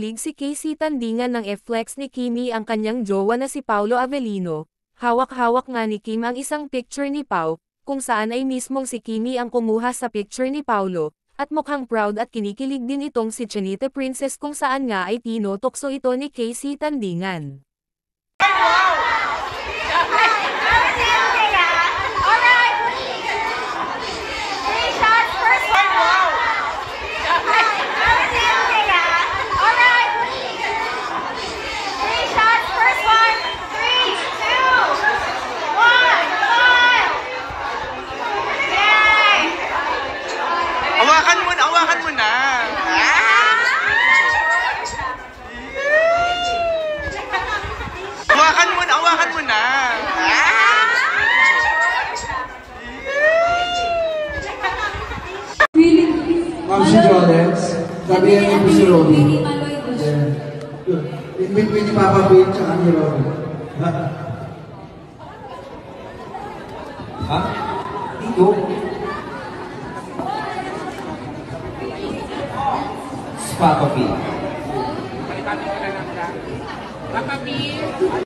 kinikilig si Casey Tandingan ng e-flex ni Kimi ang kanyang jowa na si Paulo Avellino. Hawak-hawak nga ni Kim ang isang picture ni Pau, kung saan ay mismong si Kimi ang kumuha sa picture ni Paulo, at mukhang proud at kinikilig din itong si Chinita Princess kung saan nga ay tinutokso ito ni Casey Tandingan. Hawakan mo na. Hawakan mo na. Ma'am si Jorens, sabihan niyo po si Ronnie. In between ni Papa Bill tsaka ni Ronnie. Ha? Dito? Papa P. Papa P.